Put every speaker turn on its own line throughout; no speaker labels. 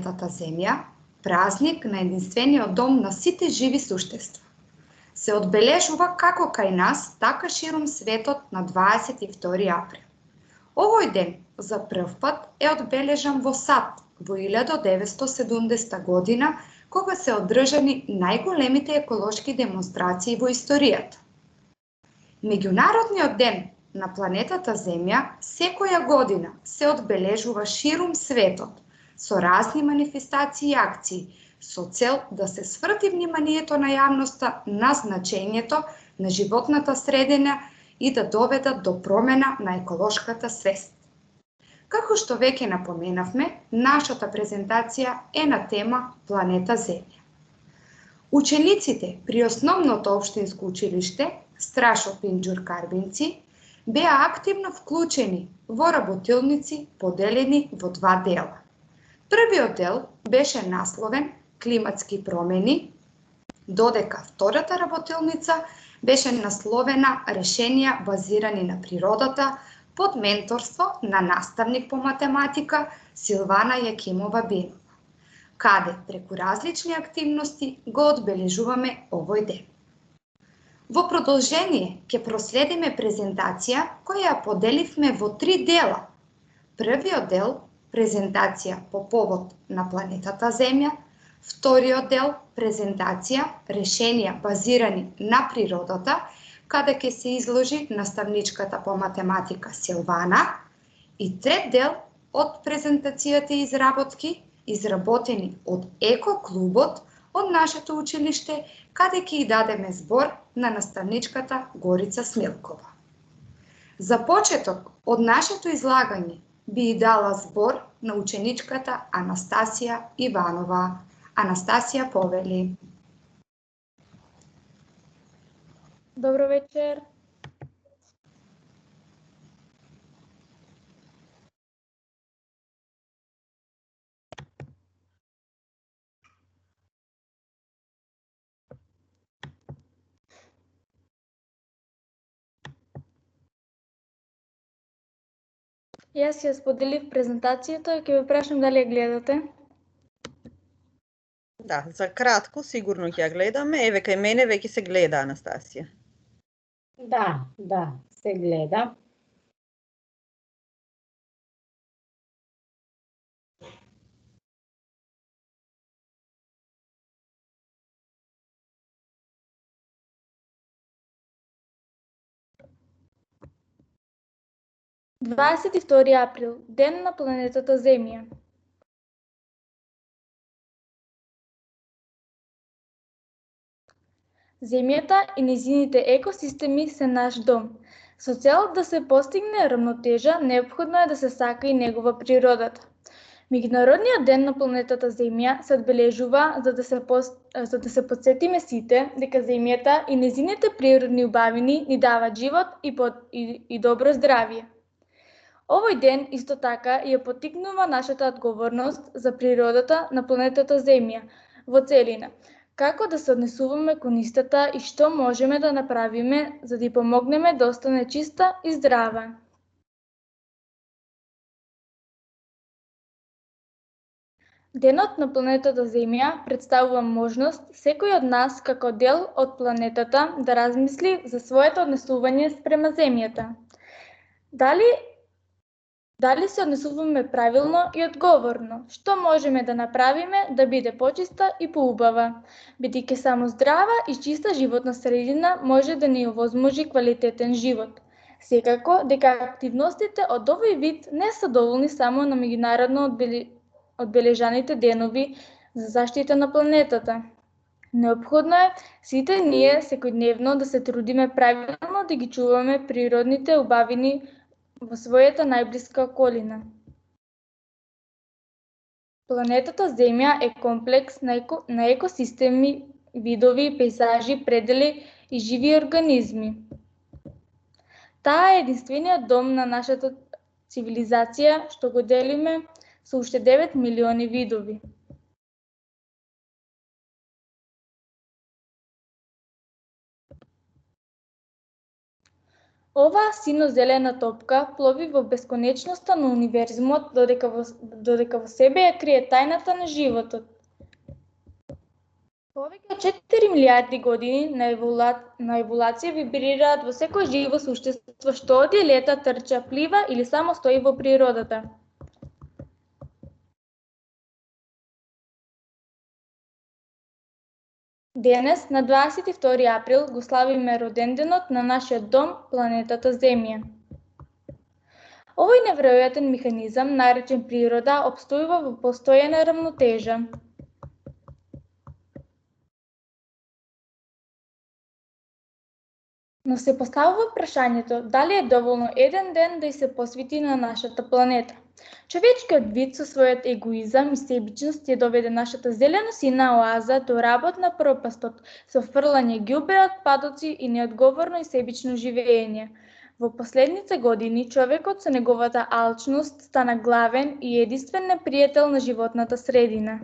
планетата Земја, празник на единствениот дом на сите живи суштества. Се одбележува како кај нас, така ширум светот на 22 април. Овој ден за прв пат е одбележан во САД во 1970 година, кога се одржани најголемите еколошки демонстрации во историјата. Меѓународниот ден на планетата Земја секоја година се одбележува ширум светот со разни манифестации и акции, со цел да се сврти вниманието на јавноста на значењето на животната средина и да доведат до промена на еколошката свест. Како што веќе напоменавме, нашата презентација е на тема Планета Земја. Учениците при Основното општинско училиште Страшо Пинџур Карбинци беа активно вклучени во работилници поделени во два дела. Првиот дел беше насловен Климатски промени, додека втората работилница беше насловена Решенија базирани на природата под менторство на наставник по математика Силвана Јакимова Бенова, каде преку различни активности го одбележуваме овој ден. Во продолжение ќе проследиме презентација која ја поделивме во три дела. Првиот дел презентација по повод на планетата Земја, вториот дел презентација решенија базирани на природата, каде ќе се изложи наставничката по математика Силвана, и трет дел од презентацијата и изработки изработени од Еко-клубот од нашето училиште, каде ќе и дадеме збор на наставничката Горица Смилкова. За почеток од нашето излагање би и дала збор на ученичката Анастасија Иванова. Анастасија, повели.
Добро вечер. Јас ја споделив презентацијата и ќе ве прашам дали ја гледате.
Да, за кратко сигурно ќе ја гледаме. Еве кај мене веќе се гледа, Анастасија.
Да, се гледа.
Дваесет и втори април, ден на планетата Земја. Земјата и нејзините екосистеми се наш дом. Со цел да се постигне рамнотежа, неопходно е да се сака и негова природата. Меѓународниот ден на планетата Земја се одбележува за да се потсетиме сите дека Земјата и нејзините природни убавини ни даваат живот и добро здравје. Овој ден исто така ја поттикнува нашата одговорност за природата на планетата Земја во целина. Како да се однесуваме кон истата и што можеме да направиме за да ја помогнеме да остане чиста и здрава. Денот на планетата Земја представува можност секој од нас како дел од планетата да размисли за своето однесување спрема Земјата. Дали се однесуваме правилно и одговорно? Што можеме да направиме да биде почиста и поубава? Бидејќи само здрава и чиста животна средина може да ни овозможи квалитетен живот. Секако дека активностите од овој вид не се доволни само на меѓународно одбележаните денови за заштита на планетата. Неопходно е сите ние секојдневно да се трудиме правилно да ги чуваме природните убавини во својата најблиска околина. Планетата Земја е комплекс на екосистеми, видови, пејзажи, предели и живи организми. Таа е единствениот дом на нашата цивилизација што го делиме со уште 9 милиони видови. Оваа сино-зелена топка плови во бесконечноста на универзумот, додека во себе ја крие тајната на животот. Повеќе од 4 милиарди години на еволација вибрираат во секој живо суштество што оди, лета, трча, плива или само стои во природата. Денес, на 22 април, го славиме роденденот на нашиот дом, планетата Земја. Овој неверојатен механизам, наречен природа, обстојува во постојана рамнотежа. Но се поставува прашањето дали е доволно еден ден да се посвети на нашата планета. Човечкиот вид со својот егоизам и себичност ја доведе нашата зелено-сина оаза до работ на пропастот, со фрлање ѓубре, отпадоци и неодговорно и себично живење. Во последните години, човекот со неговата алчност стана главен и единствен непријател на животната средина.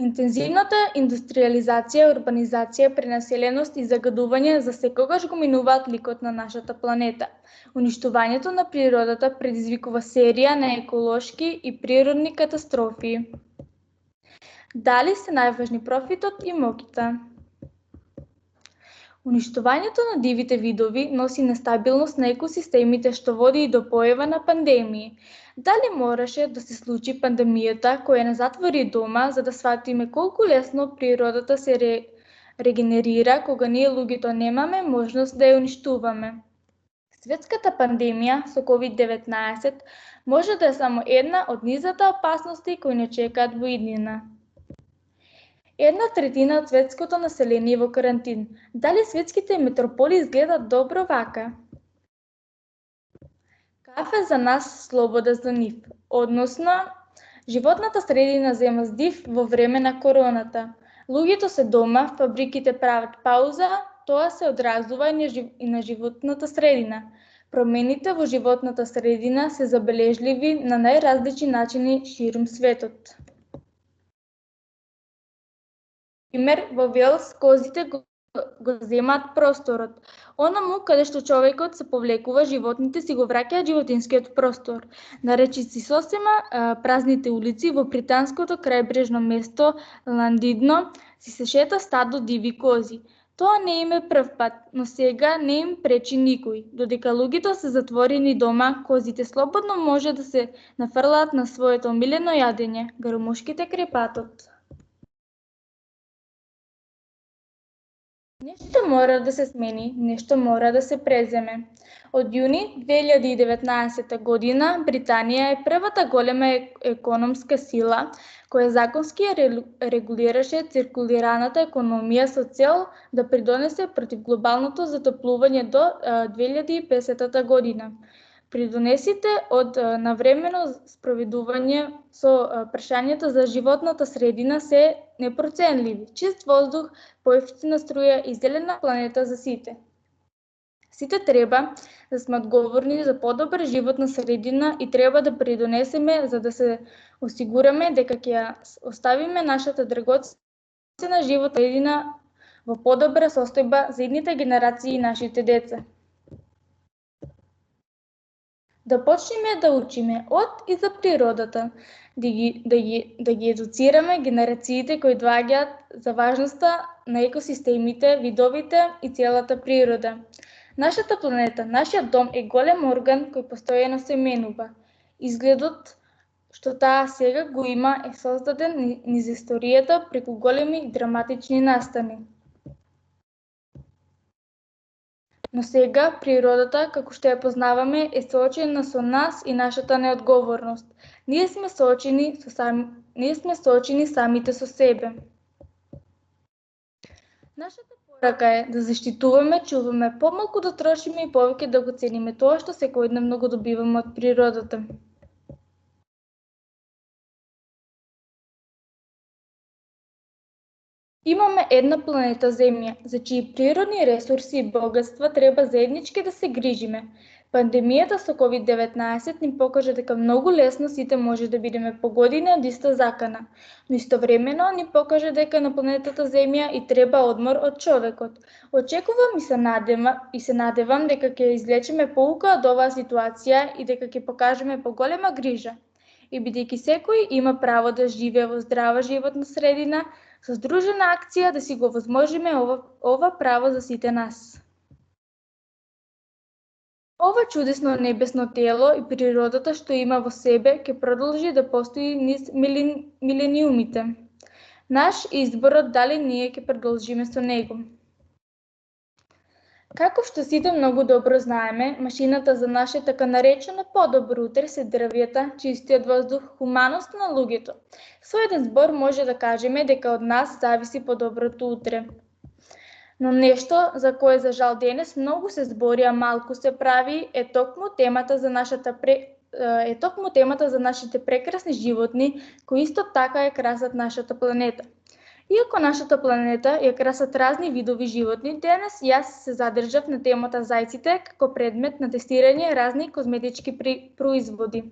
Интензивната индустриализација, урбанизација, пренаселеност и загадување за секогаш го минуваат ликот на нашата планета. Уништувањето на природата предизвикува серија на еколошки и природни катастрофи. Дали се најважни профитот и моките? Уништувањето на дивите видови носи нестабилност на екосистемите што води и до појава на пандемии. Дали мораше да се случи пандемијата која не затвори дома за да сватиме колку лесно природата се регенерира кога ние луѓето немаме можност да ја уништуваме? Светската пандемија со COVID-19 може да е само една од низата опасности кои не чекаат во иднина. 1/3 од светското население во карантин. Дали светските метрополи изгледат добро вака? Кафе за нас, слобода за нив. Односно, животната средина зема здив во време на короната. Луѓето се дома, фабриките прават пауза, тоа се одразува и на животната средина. Промените во животната средина се забележливи на најразлични начини ширум светот. Пример, во Велс козите го земаат просторот. Онаму каде што човекот се повлекува, животните си го враќаат животинскиот простор. Наречици сосема празните улици во британското крајбрежно место Ландидно си се шета стадо диви кози. Тоа не им е прв пат, но сега не им пречи никој. Додека луѓето се затворени дома, козите слободно може да се нафрлаат на своето омилено јадење, гармошките крепатот. Нешто мора да се смени, нешто мора да се преземе. Од јуни 2019 година Британија е првата голема економска сила која законски регулираше циркулираната економија со цел да придонесе против глобалното затоплување до 2050 година. Придонесите од навремено спроведување со прашањата за животната средина се непроценливи. Чист воздух, поевтина струја и зелена планета за сите. Сите треба да сме одговорни за подобра животна средина и треба да придонесеме за да се осигураме дека ќе оставиме нашата драгоцена животна средина во подобра состојба за идните генерации и нашите деца. Да почнеме да учиме од и за природата, да ги едуцираме генерациите кои доаѓаат за важноста на екосистемите, видовите и целата природа. Нашата планета, нашиот дом е голем орган кој постојано се менува. Изгледот што таа сега го има е создаден низ историјата преку големи драматични настани. Но сега природата, како што ја познаваме, е соочена со нас и нашата неодговорност. Ние сме соочени самите со себе. Нашата порака е да заштитуваме, чуваме, помалку да трошиме и повеќе да го цениме тоа што секојдневно го добиваме од природата. Имаме една планета Земја, за чии природни ресурси и богатства треба заеднички да се грижиме. Пандемијата со COVID-19 ни покажа дека многу лесно сите може да бидеме погодени од иста закана, но истовремено ни покажа дека на планетата Земја и треба одмор од човекот. Очекувам и се надевам дека ќе извлечеме поука од оваа ситуација и дека ќе покажеме поголема грижа. И бидејќи секој има право да живее во здрава животна средина, со здружена акција да си го возможиме ова право за сите нас. Ова чудесно небесно тело и природата што има во себе ќе продолжи да постои низ милениумите. Наш изборот дали ние ќе продолжиме со него. Како што сите многу добро знаеме, машината за наше така наречено подобро утре се дрвјата, чистиот воздух, хуманоста на луѓето. Со еден збор може да кажеме дека од нас зависи подоброто утре. Но нешто за кое за жал денес многу се збори, а малку се прави, е токму темата за нашите прекрасни животни, кои исто така ја красат нашата планета. Иако нашата планета ја красат разни видови животни, денес јас се задржав на темата зајците како предмет на тестирање разни козметички производи.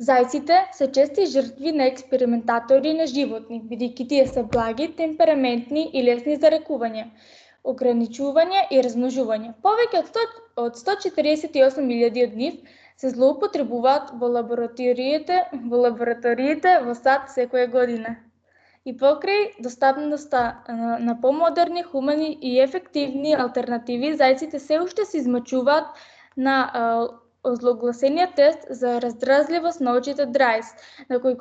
Зајците се чести жртви на експериментатори на животни, бидејќи тие се благи, темпераментни и лесни за рекување, ограничување и размножување. Повеќе од 148.000 од нив се злоупотребуваат во лабораториите во САД секоја година. И покрај достапноста на помодерни, хумани и ефективни алтернативи, зајците се уште се измачуваат на озлогласениот тест за раздразливост на очите ДРАИС, на кој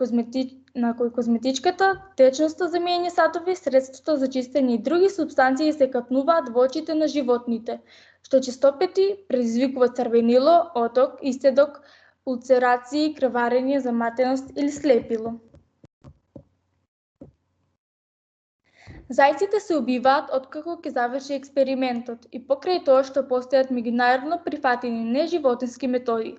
козметичката, течноста за миење сатови, средството за чистење и други супстанции се капнуваат во очите на животните, што честопати предизвикува црвенило, оток, истедок, улцерации, крварење, заматеност или слепило. Зајците се убиваат откако ќе заврши експериментот и покрај тоа што постојат меѓународно прифатени неживотински методи.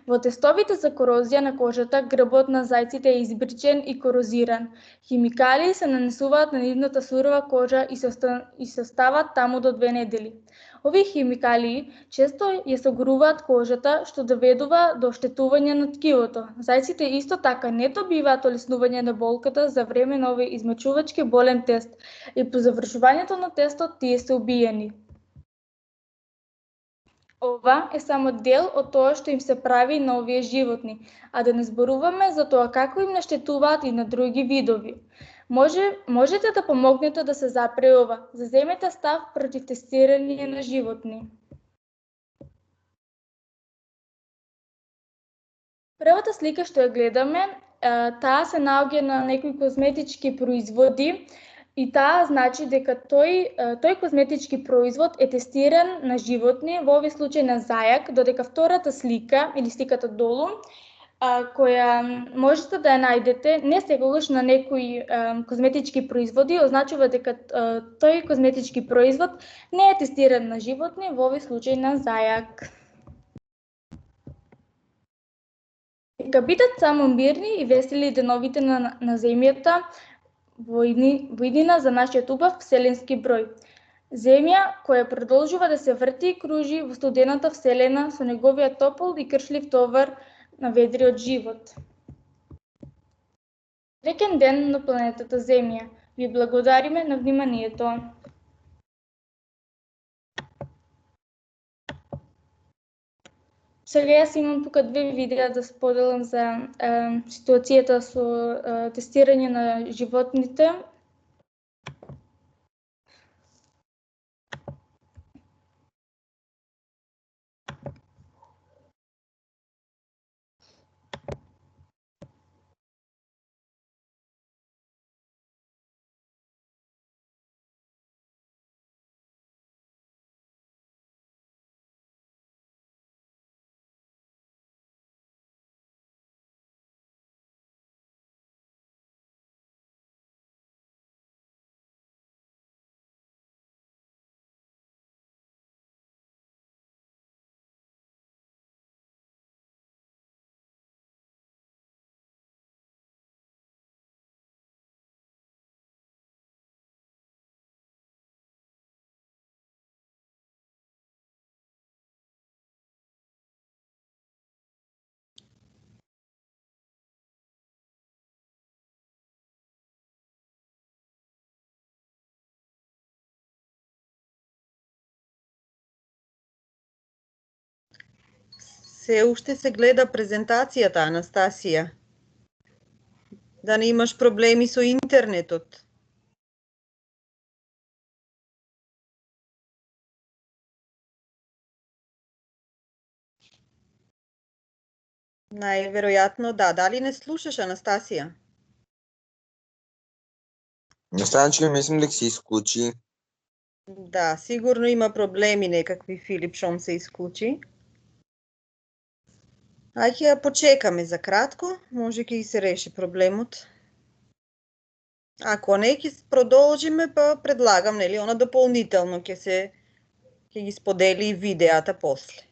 Во тестовите за корозија на кожата, грбот на зајците е избричен и корозиран. Химикалии се нанесуваат на нивната сурова кожа и се оставаат таму до 2 недели. Овие химикалии често ја согоруваат кожата, што доведува до оштетување на ткивото. Зајците исто така не добиваат олеснување на болката за време на овој измачувачки болен тест и по завршувањето на тестот тие се убиени. Ова е само дел од тоа што им се прави на овие животни, а да не зборуваме за тоа како им наштетуваат и на други видови. Можете да помогнете да се запре ова. Заземете став против тестирање на животни. Првата слика што ја гледаме, таа се наоѓа на некои козметички производи и таа значи дека тој козметички производ е тестиран на животни, во овој случај на зајак, додека втората слика или сликата долу, која можете да ја најдете не секогаш на некои козметички производи, означува дека тој козметички производ не е тестиран на животни, во овој случај на зајак. Нека бидат само мирни и весели деновите на Земјата во иднина за нашиот убав вселенски број. Земја која продолжува да се врти и кружи во студената вселена со неговиот топол и кршлив товар на ведриот живот. Среќен ден на планетата Земја. Ви благодариме на вниманието. Сега јас имам тука 2 видеа да споделам за ситуацијата со тестирање на животните.
Се уште се гледа презентацијата, Анастасија. Да не имаш проблеми со интернетот. Најверојатно да. Дали не слушаш, Анастасија?
Станче, мислам дека се исклучи.
Да, сигурно има проблеми некакви, Филип, шом се исклучи. Ајде ја почекаме за кратко, може ќе и се реши проблемот. Ако не, ќе продолжиме, па предлагам, нели, она дополнително ќе ги сподели видеата после.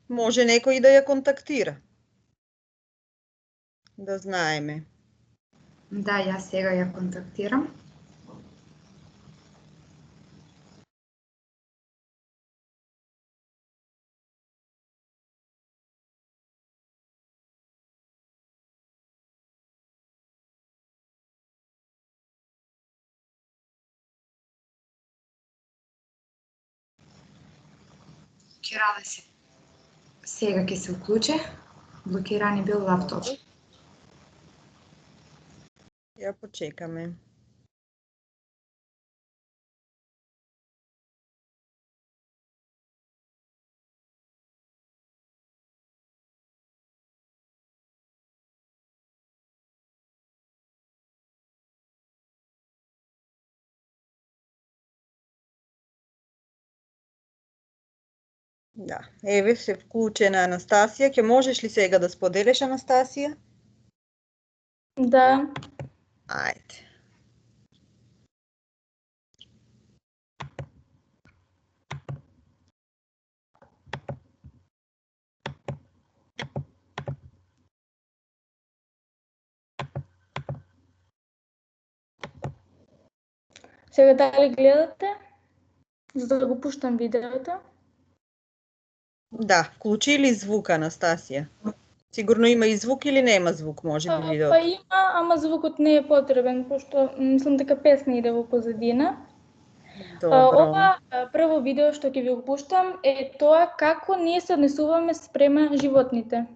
Може некој да ја контактира. Да знаеме.
Да, јас сега ја контактирам. Ќе се. Сега ќе се уклуче. Блокиран бил лаптоп.
Ја почекаме. Да, еве се вклучена Анастасија. Ќе можеш ли сега да споделиш, Анастасија?
Да.
Ајде.
Сега дали гледате? За да го пуштам видеото.
Да, вклучи ли звук, Анастасија? Сигурно има и звук или нема звук, може би
Па
видеото.
има, ама звукот не е потребен, пошто мислам дека песна иде во позадина.
Добро.
Ова прво видео што ќе ви го пуштам е тоа како ние се однесуваме спрема животните.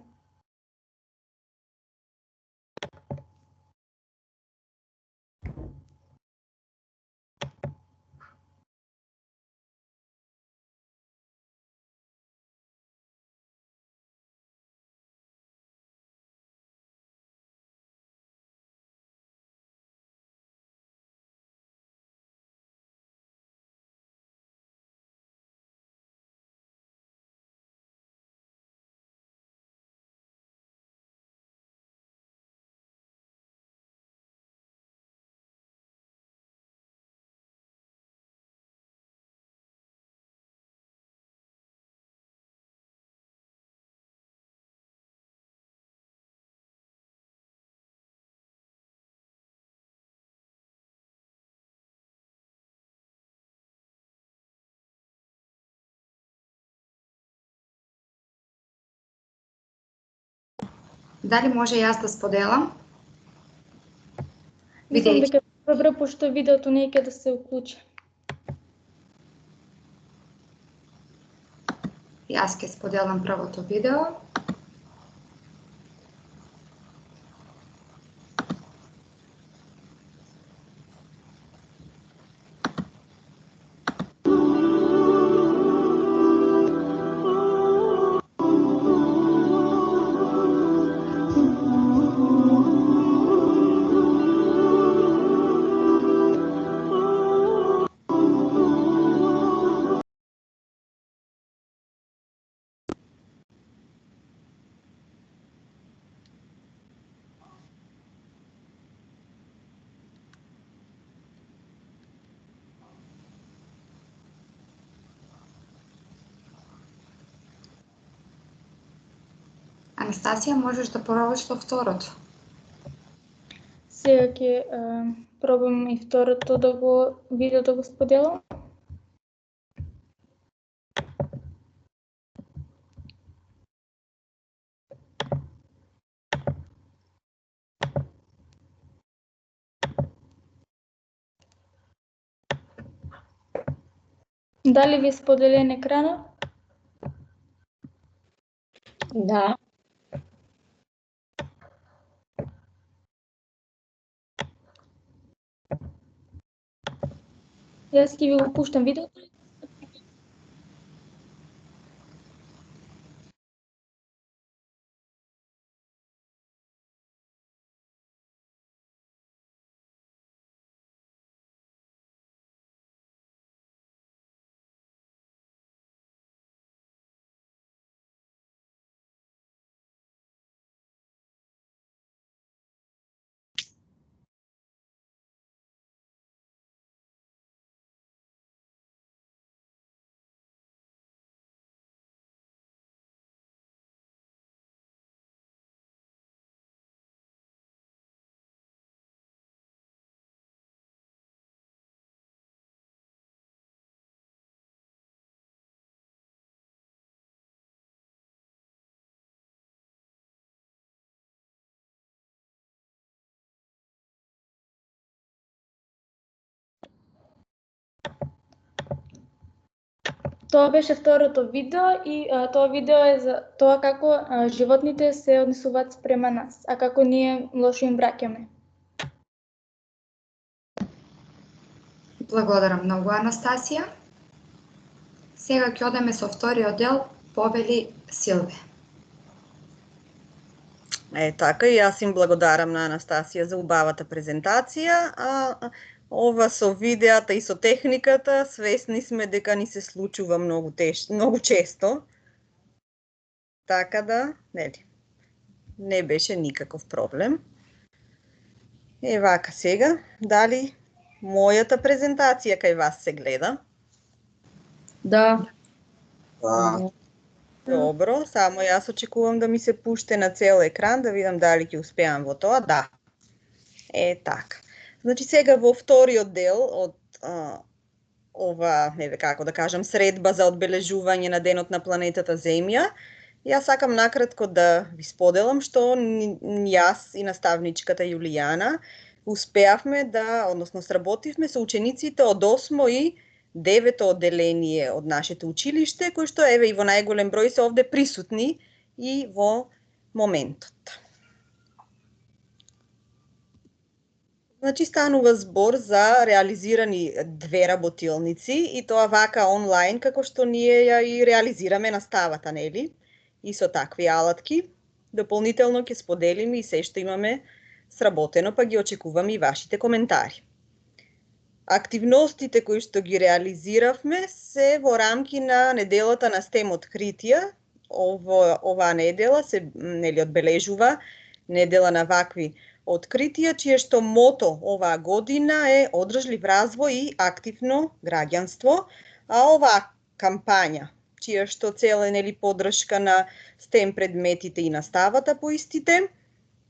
Дали може јас да споделам?
Мислам
Видејќи.
дека добро, пошто видеото не ќе да се уклучи.
Јас ќе споделам првото видео. Анастасија, можеш да пробаш во второто.
Сега ќе пробам и второто да го видео да го споделам. Дали ви е споделен екранот?
Да.
Јас ќе ви го пуштам видеото. Тоа беше второто видео и тоа видео е за тоа како животните се однесуваат спрема нас, а како ние лошо им враќаме.
Благодарам многу, Анастасија. Сега ќе одеме со вториот дел, повели Силве.
Така, и јас им благодарам на Анастасија за убавата презентација, ова со видеата и со техниката, свесни сме дека ни се случува многу често. Така да, не беше никаков проблем. Вака сега, дали мојата презентација кај вас се гледа?
Да.
Добро, само јас очекувам да ми се пуште на цел екран, да видам дали ќе успеам во тоа. Да. Така. Значи сега во вториот дел од ова, како да кажам, средба за одбележување на денот на планетата Земја, јас сакам накратко да ви споделам што јас и наставничката Јулијана успеавме односно сработивме со учениците од 8 и 9 одделение од нашето училиште, кои што и во најголем број се овде присутни и во моментот. Значи, станува збор за реализирани 2 работилници и тоа вака онлайн, како што ние ја и реализираме наставата, нели? И со такви алатки. Дополнително ќе споделиме и се што имаме сработено, па ги очекуваме и вашите коментари. Активностите кои што ги реализиравме се во рамки на неделата на STEM откритија. Оваа недела се одбележува недела на вакви откритија, чие што мото оваа година е одржлив развој и активно граѓанство, а оваа кампања, чија што цел е поддршка на STEM предметите и наставата по истите,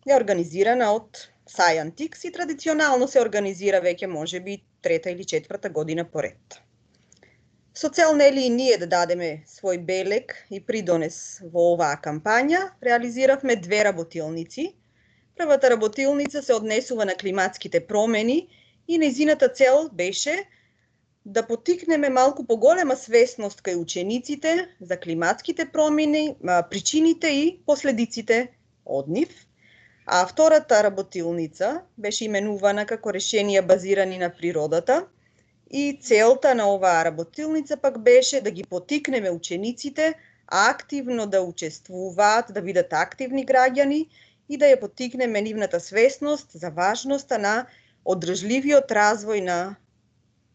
е организирана од Scientix и традиционално се организира веќе можеби 3-та или 4-та година поред. Со цел и ние да дадеме свој белег и придонес во оваа кампања, реализиравме 2 работилници. Првата работилница се однесува на климатските промени и нејзината цел беше да поттикнеме малку поголема свесност кај учениците за климатските промени, причините и последиците од нив. А втората работилница беше именувана како решенија базирани на природата и целта на оваа работилница пак беше да ги поттикнеме учениците активно да учествуваат, да бидат активни граѓани и да ја поттикнеме нивната свесност за важноста на одржливиот развој на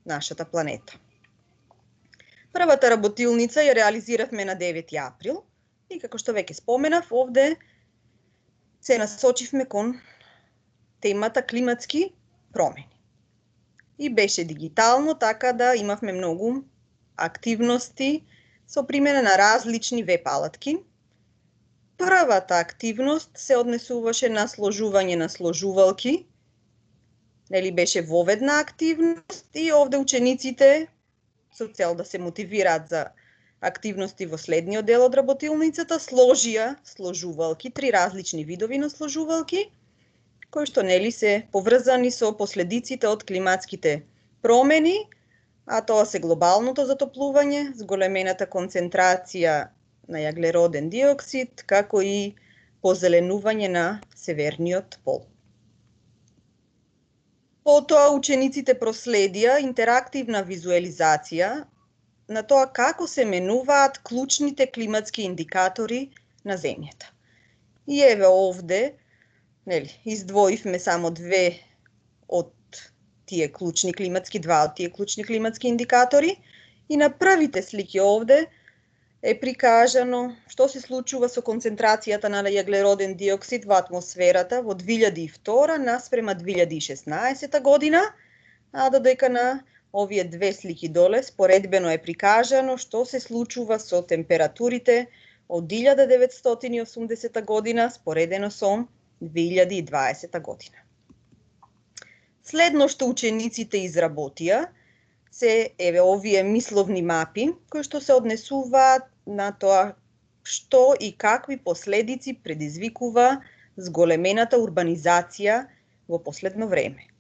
нашата планета. Првата работилница ја реализиравме на 9 април и како што веќе споменав, овде се насочивме кон темата климатски промени. И беше дигитално, така да имавме многу активности со примена на различни веб алатки. Првата активност се однесуваше на сложување на сложувалки, беше воведна активност и овде учениците со цел да се мотивираат за активности во следниот дел од работилницата сложија сложувалки, 3 различни видови на сложувалки, кои што се поврзани со последиците од климатските промени, а тоа се глобалното затоплување, зголемената концентрација на јаглероден диоксид, како и позеленување на северниот пол. Потоа учениците проследија интерактивна визуелизација на тоа како се менуваат клучните климатски индикатори на Земјата. И еве овде, издвоивме само два од тие клучни климатски индикатори и на првите слики овде е прикажано што се случува со концентрацијата на јаглероден диоксид во атмосферата во 2002 наспрема 2016 година, а додека на овие две слики доле споредбено е прикажано што се случува со температурите од 1980 година споредено со 2020 година. Следно што учениците изработија се овие мисловни мапи кои што се однесуваат на тоа што и какви последици предизвикува зголемената урбанизација во последно време.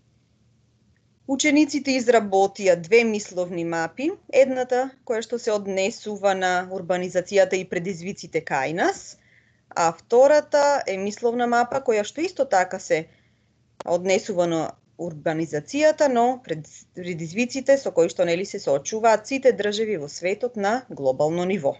Учениците изработија две мисловни мапи, едната која што се однесува на урбанизацијата и предизвиците кај нас, а втората е мисловна мапа која што исто така се однесува на урбанизацијата, но предизвиците со кои што се соочуваат сите држави во светот на глобално ниво.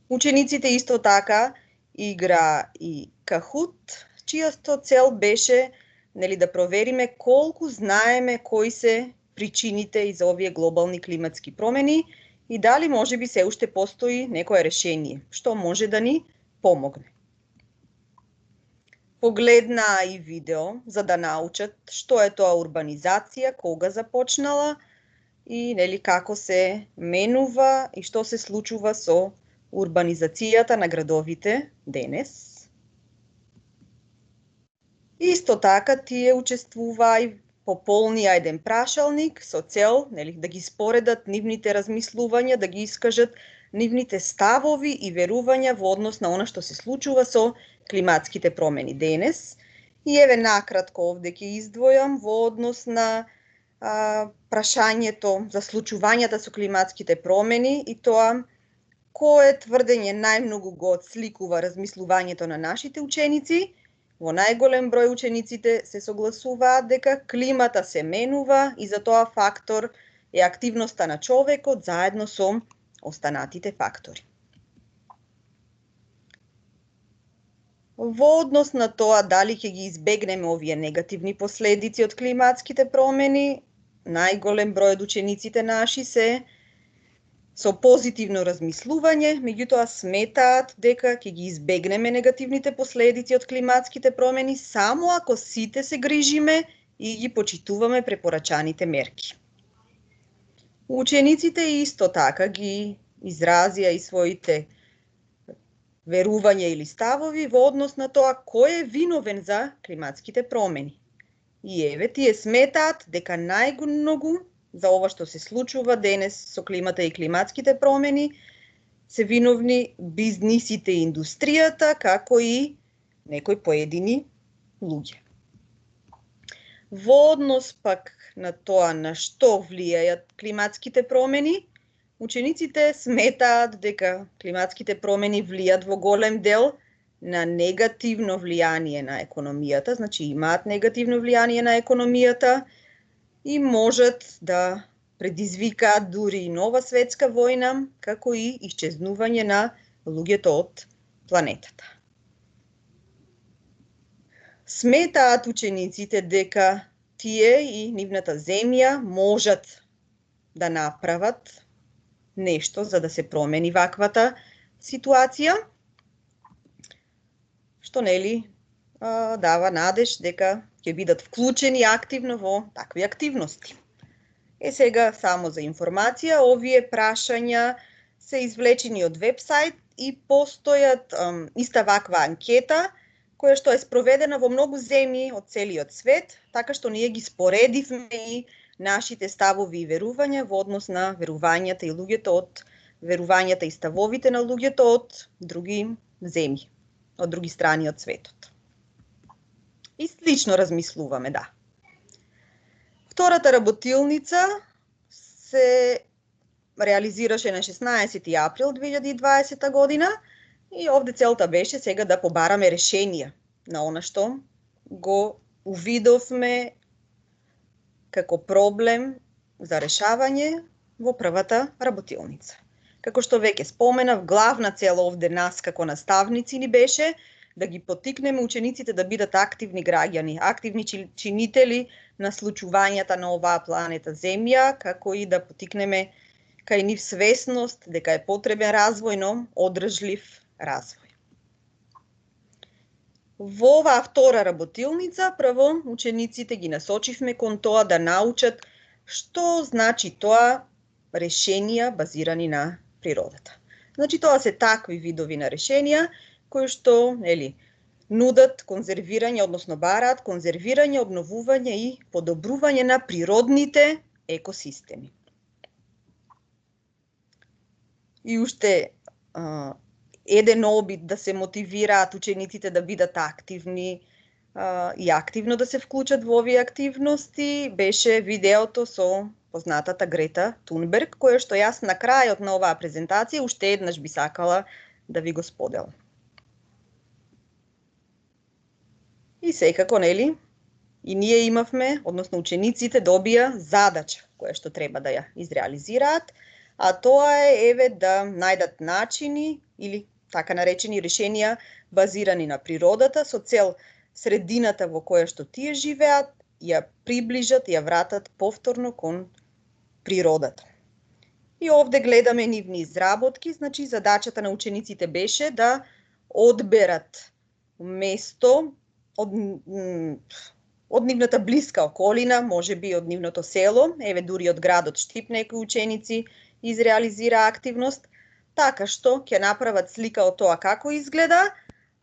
Учениците исто така игра и Kahoot, чијата цел беше да провериме колку знаеме кои се причините и за овие глобални климатски промени и дали можеби се уште постои некое решение што може да ни помогне. Погледнаа и видео за да научат што е тоа урбанизација, кога започнала и како се менува и што се случува со урбанизацијата на градовите денес. Исто така тие учествуваа и пополнија еден прашалник со цел да ги споредат нивните размислувања, да ги искажат нивните ставови и верувања во однос на она што се случува со климатските промени денес. И еве накратко овде ќе издвојам во однос на прашањето за случувањата со климатските промени и тоа кое тврдење најмногу го отсликува размислувањето на нашите ученици. Во најголем број учениците се согласуваат дека климата се менува и за тоа фактор е активноста на човекот заедно со останатите фактори. Во однос на тоа дали ќе ги избегнеме овие негативни последици од климатските промени, најголем број од учениците наши се со позитивно размислување, меѓутоа сметаат дека ќе ги избегнеме негативните последици од климатските промени само ако сите се грижиме и ги почитуваме препорачаните мерки. Учениците исто така ги изразија и своите верувања или ставови во однос на тоа кој е виновен за климатските промени. И еве тие сметаат дека најмногу за ова што се случува денес со климата и климатските промени се виновни бизнисите и индустријата, како и некои поедини луѓе. Во однос пак на тоа на што влијаат климатските промени, учениците сметаат дека климатските промени влијаат во голем дел на негативно влијание на економијата, значи имаат негативно влијание на економијата и можат да предизвикаат дури и нова светска војна, како и исчезнување на луѓето од планетата. Сметаат учениците дека тие и нивната земја можат да направат нешто за да се промени ваквата ситуација, што дава надеж дека ќе бидат вклучени активно во такви активности. Сега само за информација, овие прашања се извлечени од вебсайт и постојат иста ваква анкета која што е спроведена во многу земји од целиот свет, така што ние ги споредивме и нашите ставови и верувања во однос на верувањата и луѓето од верувањата и ставовите на луѓето од други земји, од други страни од светот. И слично размислуваме, да. Втората работилница се реализираше на 16 април 2020 година и овде целта беше сега да побараме решенија на она што го увидовме како проблем за решавање во првата работилница. Како што веќе споменав, главна цел овде нас како наставници ни беше да ги поттикнеме учениците да бидат активни граѓани, активни чинители на случувањата на оваа планета Земја, како и да поттикнеме кај нив свесност дека е потребен развојно одржлив развој. Во оваа втора работилница, прво учениците ги насочивме кон тоа да научат што значи тоа решенија базирани на природата. Значи тоа се такви видови на решенија кои што, нудат конзервирање, односно бараат конзервирање, обновување и подобрување на природните екосистеми. И уште еден обид да се мотивираат учениците да бидат активни и активно да се вклучат во овие активности беше видеото со познатата Грета Тунберг, кое што јас на крајот на оваа презентација уште еднаш би сакала да ви го споделам. И секако, и ние имавме, односно учениците добија задача која што треба да ја изреализираат, а тоа е да најдат начини или така наречени решенија базирани на природата со цел средината во која што тие живеат ја приближат, ја вратат повторно кон природата. И овде гледаме нивни изработки, значи задачата на учениците беше да одберат место од нивната блиска околина, можеби од нивното село, дури од градот Штип некои ученици изреализира активност, така што ќе направат слика од тоа како изгледа,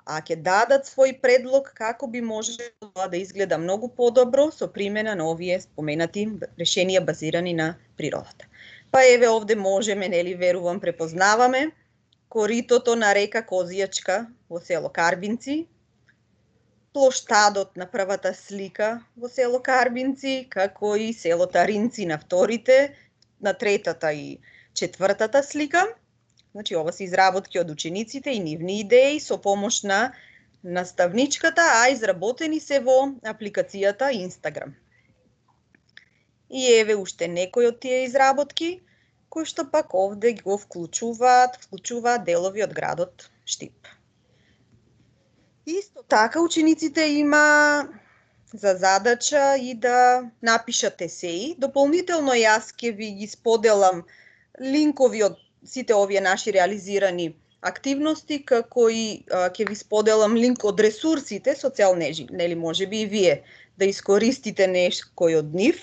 а ќе дадат свој предлог како би можело тоа да изгледа многу подобро со примена на овие споменати решенија базирани на природата. Па овде можеме, верувам, препознаваме коритото на река Козијачка во село Карбинци, плоштадот на првата слика во село Карбинци, како и село Таринци на вторите, на третата и четвртата слика. Значи, ова се изработки од учениците и нивни идеи со помош на наставничката, а изработени се во апликацијата Instagram. И уште некои од тие изработки, кои што пак овде го вклучуваат делови од градот Штип. Исто така, учениците има за задача и да напишат есеи. Дополнително јас ќе ви ги споделам линкови од сите овие наши реализирани активности, како и ќе ви споделам линк од ресурсите со цел можеби и вие да искористите некој од нив.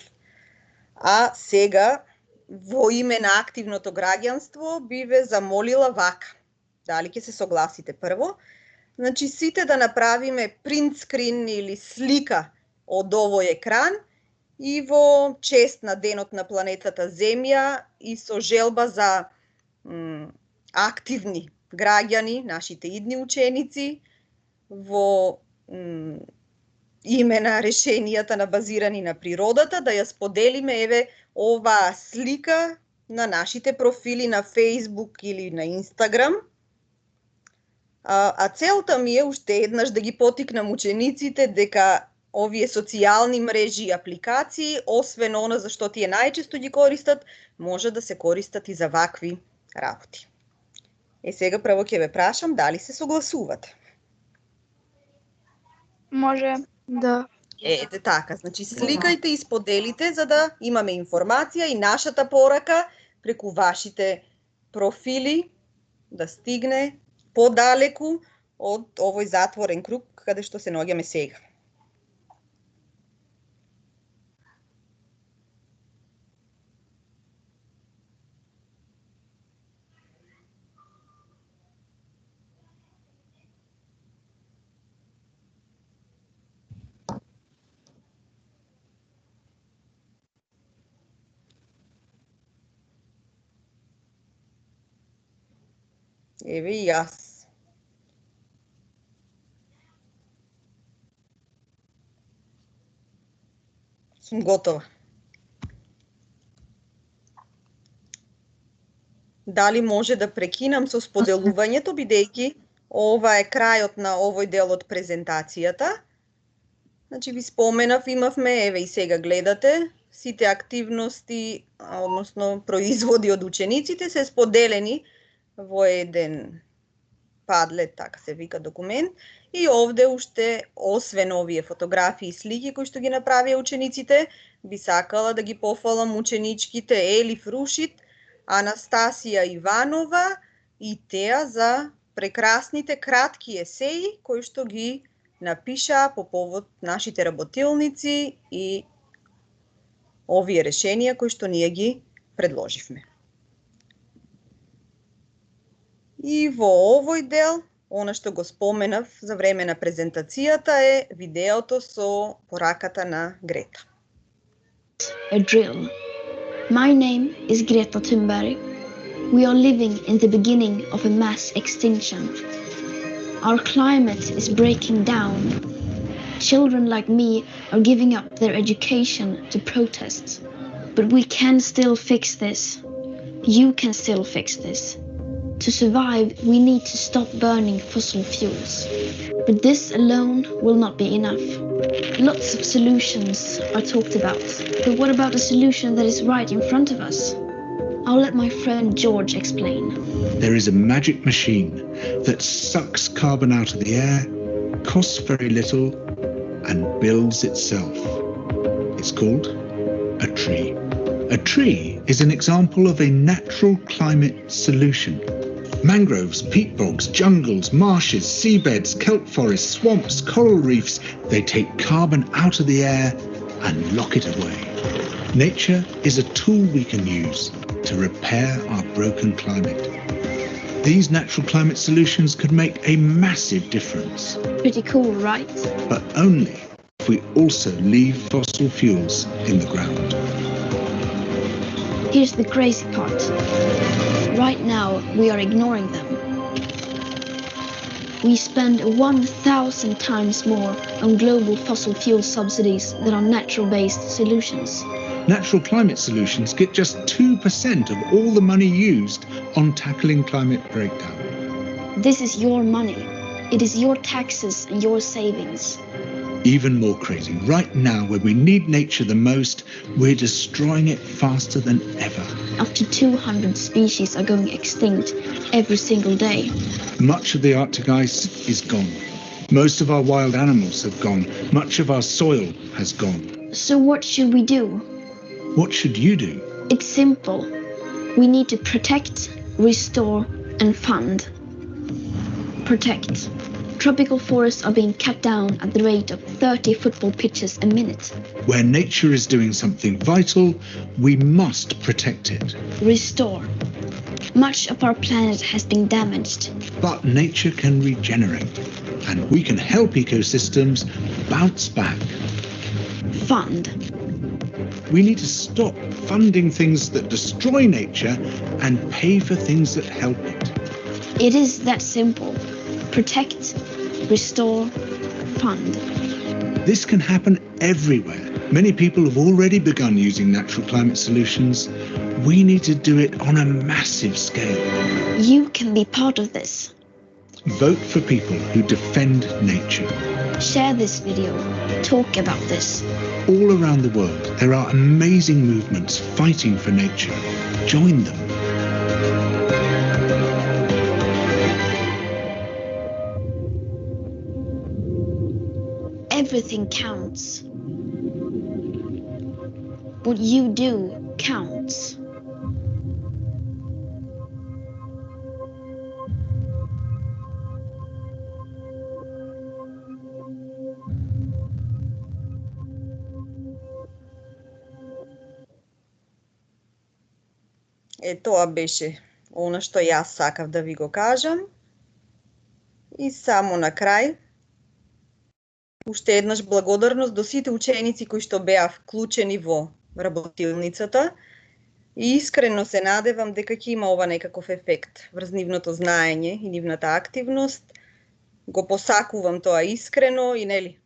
А сега, во име на активното граѓанство, би ве замолила вака. Дали ќе се согласите прво? Значи, сите да направиме принт скрин или слика од овој екран и во чест на денот на планетата Земја и со желба за активни граѓани, нашите идни ученици, во име на решенијата на базирани на природата, да ја споделиме оваа слика на нашите профили на Facebook или на Instagram. А целта ми е уште еднаш да ги поттикнам учениците дека овие социјални мрежи и апликации, освен она за што тие најчесто ги користат, може да се користат и за вакви работи. Сега прво ќе ве прашам дали се согласувате.
Може, да.
Така, значи сликајте и споделите за да имаме информација и нашата порака преку вашите профили да стигне подалеку од овој затворен круг каде што се наоѓаме сега. И јас. Сум готова. дали може да прекинам со споделувањето, бидејќи ова е крајот на овој дел од презентацијата. Значи ви споменав, имавме, еве и сега гледате, сите активности, односно производи од учениците се споделени во еден Padlet, така се вика документ, и овде уште, освен овие фотографии и слики кои што ги направија учениците, би сакала да ги пофалам ученичките Елиф Рушит, Анастасија Иванова и Теа за прекрасните кратки есеи кои што ги напиша по повод нашите работилници и овие решенија кои што ние ги предложивме. И во овој дел, она што го споменав за време на презентацијата е видеото со пораката на Грета.
A drill. My name is Greta Thunberg. We are living in the beginning of a mass extinction. Our climate is breaking down. Children like me are giving up their education to protest. But we can still fix this. You can still fix this. To survive, we need to stop burning fossil fuels. But this alone will not be enough. Lots of solutions are talked about. But what about a solution that is right in front of us? I'll let my friend George explain.
There is a magic machine that sucks carbon out of the air, costs very little, and builds itself. It's called a tree. A tree is an example of a natural climate solution. Mangroves, peat bogs, jungles, marshes, seabeds, kelp forests, swamps, coral reefs, they take carbon out of the air and lock it away. Nature is a tool we can use to repair our broken climate. These natural climate solutions could make a massive difference.
Pretty cool, right?
But only if we also leave fossil fuels in the ground.
Here's the crazy part. Right now, we are ignoring them. We spend 1,000 times more on global fossil fuel subsidies than on natural-based solutions.
Natural climate solutions get just 2% of all the money used on tackling climate breakdown.
This is your money. It is your taxes and your savings.
Even more crazy, right now when we need nature the most, we're destroying it faster than ever.
Up to 200 species are going extinct every single day.
Much of the Arctic ice is gone. Most of our wild animals have gone. Much of our soil has gone.
So what should we do?
What should you do?
It's simple. We need to protect, restore, and fund. Protect. Tropical forests are being cut down at the rate of 30 football pitches a minute.
Where nature is doing something vital, we must protect it.
Restore. Much of our planet has been damaged.
But nature can regenerate, and we can help ecosystems bounce back.
Fund.
We need to stop funding things that destroy nature and pay for things that help it.
It is that simple. Protect, restore, fund.
This can happen everywhere. Many people have already begun using natural climate solutions. We need to do it on a massive scale.
You can be part of this.
Vote for people who defend nature.
Share this video. Talk about this.
All around the world, there are amazing movements fighting for nature. Join them.
Everything counts. What you do counts.
Тоа беше она што јас сакав да ви го кажам. И само на крај, уште еднаш благодарност до сите ученици кои што беа вклучени во работилницата и искрено се надевам дека ќе има ова некаков ефект врз нивното знаење и нивната активност. Го посакувам тоа искрено и нели,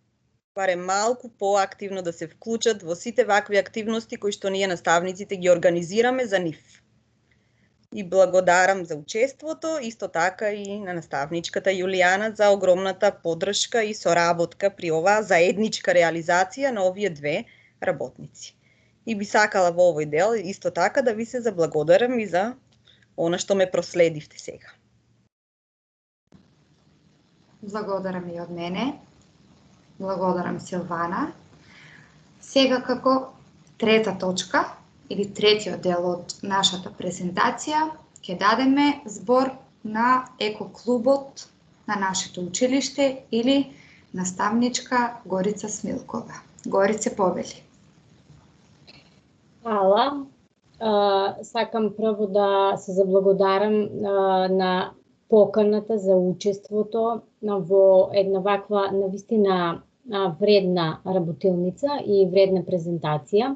барем малку поактивно да се вклучат во сите вакви активности кои што ние наставниците ги организираме за нив. И благодарам за учеството, исто така и на наставничката Јулијана за огромната поддршка и соработка при оваа заедничка реализација на овие две работници. И би сакала во овој дел исто така да ви се заблагодарам и за она што ме проследивте сега.
Благодарам и од мене. Благодарам, Силвана. Сега како трета точка или третиот дел од нашата презентација ќе дадеме збор на екоклубот на нашето училиште или наставничка Горица Смилкова. Горице, повели.
Хвала. Сакам прво да се заблагодарам на поканата за учеството во една ваква навистина вредна работилница и вредна презентација.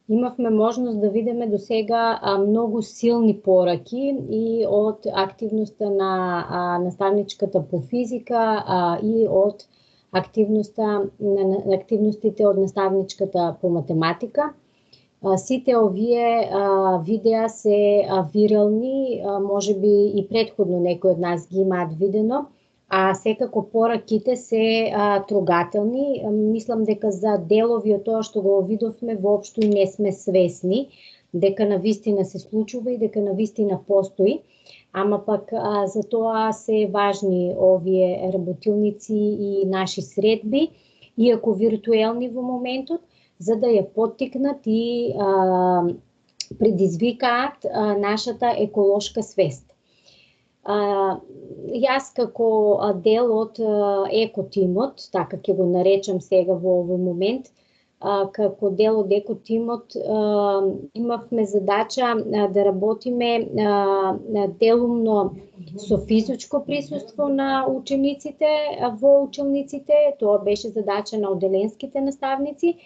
Имавме можност да видиме до сега многу силни пораки и од активноста на наставничката по физика и од активностите од наставничката по математика. Сите овие видеа се вирални, можеби и претходно некои од нас ги имаат видено, а секако пораките се трогателни. Мислам дека за делови од тоа што го видовме воопшто и не сме свесни дека навистина се случува и дека навистина постои, ама пак за тоа се важни овие работилници и наши средби, иако виртуелни во моментот, за да ја поттикнат и предизвикаат нашата еколошка свест. Јас како дел од екотимот, така ќе го наречам сега во овој момент, како дел од екотимот имавме задача да работиме делумно со физичко присуство на учениците во училниците. Тоа беше задача на одделенските наставници,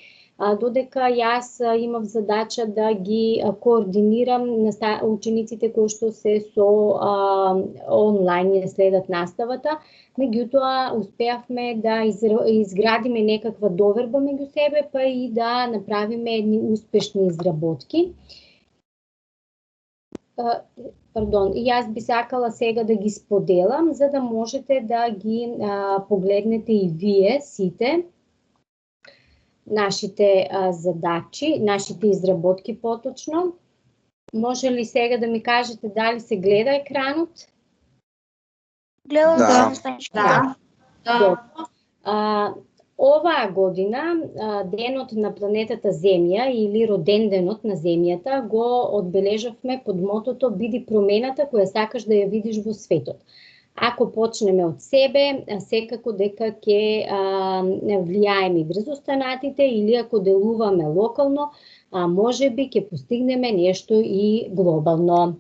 додека јас имав задача да ги координирам учениците кои што се со онлайн и следат наставата. Меѓутоа успеавме да изградиме некаква доверба меѓу себе, па и да направиме едни успешни изработки. И јас би сакала сега да ги споделам, за да можете да ги погледнете и вие сите нашите задачи, нашите изработки поточно. Може ли сега да ми кажете дали се гледа екранот?
Да.
Оваа година, денот на планетата Земја или роденденот на Земјата го одбележавме под мотото "Биди промената која сакаш да ја видиш во светот". Ако почнеме од себе, секако дека ќе влијаеме врз останатите, или ако делуваме локално, можеби ќе постигнеме нешто и глобално.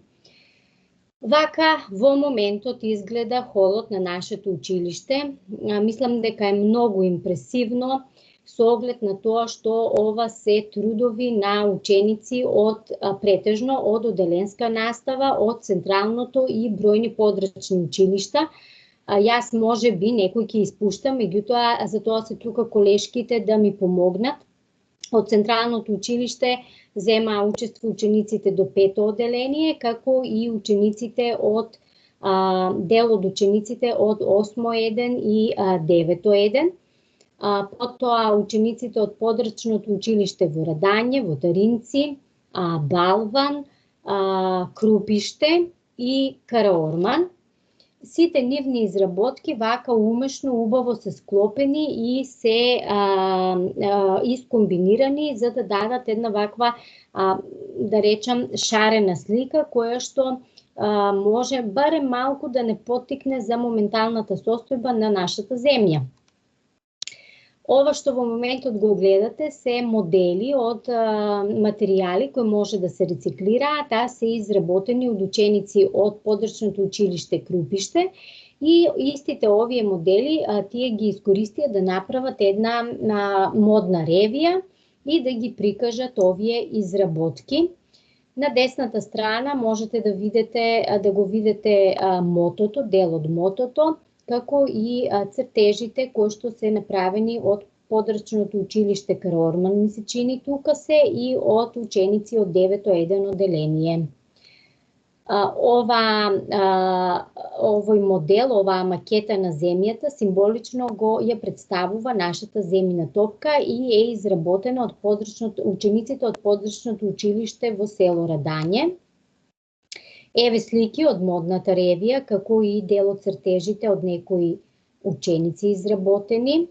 Вака во моментот изгледа холот на нашето училиште. Мислам дека е многу импресивно со оглед на тоа што ова се трудови на ученици претежно од одделенска настава, од централното и бројни подрачни училишта. Јас можеби некој ќе испуштам, меѓутоа за тоа се тука колешките да ми помогнат. Од централното училиште зема учество учениците до 5-то одделение, како и учениците од дел од учениците од 8-то 1 и 9-то 1. Потоа учениците од подрачното училиште во Радање, во Таринци, Балван, Крупиште и Караорман. Сите нивни изработки вака умешно, убаво се склопени и се искомбинирани за да дадат една ваква, да речам, шарена слика, која што може барем малку да не поттикне за моменталната состојба на нашата земја. Ова што во моментот го гледате се модели од материјали кои може да се рециклираат, се изработени од ученици од подрачното училиште Крупиште и истите овие модели тие ги искористија да направат една модна ревија и да ги прикажат овие изработки. На десната страна можете да го видите мотото, дел од мотото, како и цртежите кои што се направени од подрачното училиште Караорман, ми се чини тука се, и од ученици од 9-то 1 одделение. Овој модел, оваа макета на земјата символично ја представува нашата земјина топка и е изработена од учениците од подрачното училиште во село Радање. Еве слики од модната ревија, како и дел од цртежите од некои ученици изработени.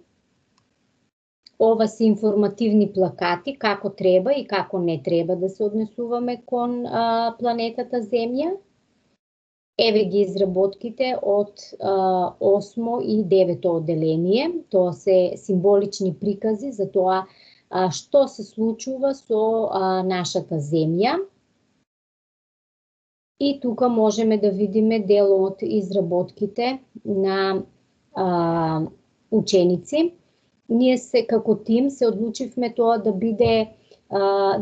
Ова се информативни плакати, како треба и како не треба да се однесуваме кон планетата Земја. Еве ги изработките од 8 и 9 одделение. Тоа се символични прикази за тоа што се случува со нашата Земја. И тука можеме да видиме дел од изработките на ученици. Ние се како тим се одлучивме тоа да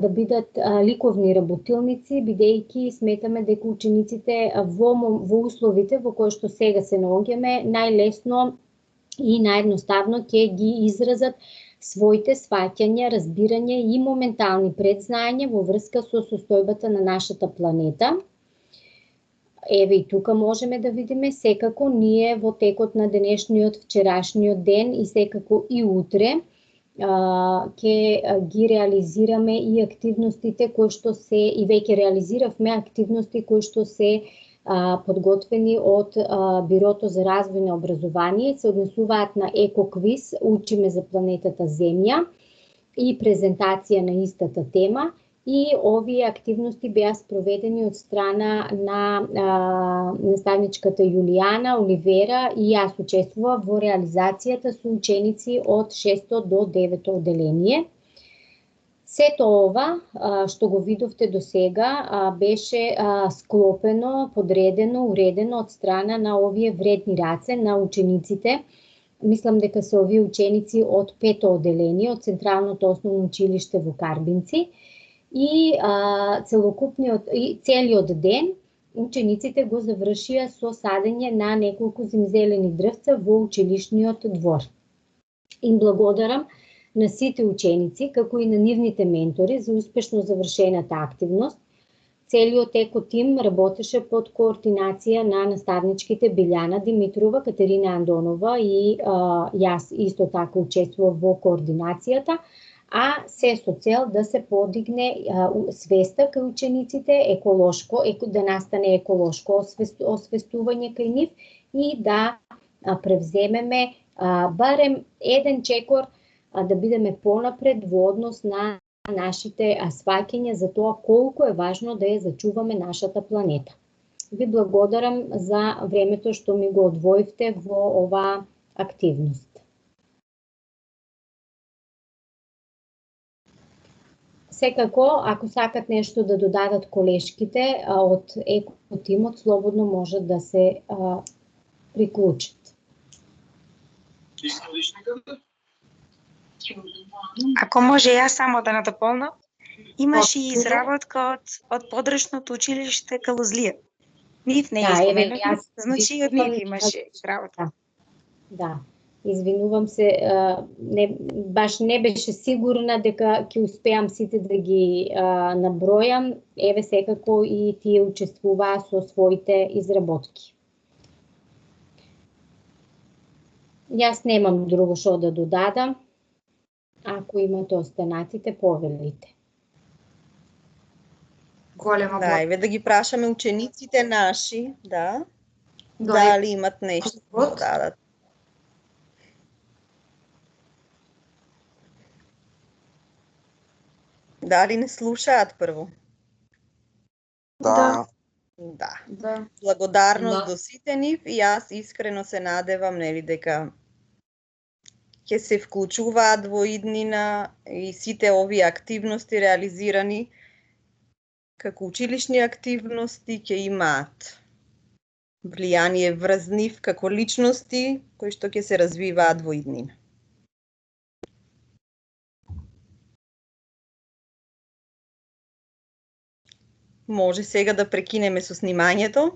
бидат ликовни работилници, бидејќи сметаме дека учениците во условите во кои што сега се наоѓаме, најлесно и наједноставно ќе ги изразат своите сваќања, разбирања и моментални предзнаења во врска со состојбата на нашата планета. Еве и тука можеме да видиме, секако ние во текот на денешниот, вчерашниот ден и секако и утре ќе ги реализираме и активностите кои што се, и веќе реализиравме активности кои што се подготвени од Бирото за развој на образование, се однесуваат на екоквиз, учиме за планетата Земја и презентација на истата тема. И овие активности беа спроведени од страна на наставничката Јулијана, Оливера и јас учествував во реализацијата со ученици од 6 до 9 одделение. Сето ова што го видовте до сега беше склопено, подредено, уредено од страна на овие вредни раце на учениците. Мислам дека се овие ученици од 5 одделение од Централното основно училиште во Карбинци. И целиот ден учениците го завршија со садење на неколку зимзелени дрвца во училишниот двор. Им благодарам на сите ученици, како и на нивните ментори за успешно завршената активност. Целиот екотим работеше под координација на наставничките Билјана Димитрова, Катерина Андонова и јас исто така учествував во координацијата, а се со цел да се подигне свеста кај учениците, да настане еколошко освестување кај нив и да превземеме барем еден чекор да бидеме понапред во однос на нашите сваќања за тоа колку е важно да ја зачуваме нашата планета. Ви благодарам за времето што ми го одвоивте во оваа активност. Секако, ако сакат нешто да додадат колешките од екотимот, слободно можат да се приклучат.
Ако може јас само да надополнам, имаше и изработка од подрачното училиште Калузлија. Нив не ги споменав, значи и од нив имаше изработка.
Да. Извинувам се, баш не беше сигурна дека ќе успеам сите да ги набројам. Еве секако и тие учествуваа со своите изработки. Јас немам друго што да додадам. Ако имате останатите, повелите.
Голема
Да, еве да ги прашаме учениците наши, дали имат нешто да додадат. Дали не слушаат прво?
Да.
Благодарност до сите нив и јас искрено се надевам дека ќе се вклучуваат во иднина и сите овие активности реализирани како училишни активности ќе имаат влијание врз нив како личности кои што ќе се развиваат во иднина. Може сега да прекинеме со снимањето.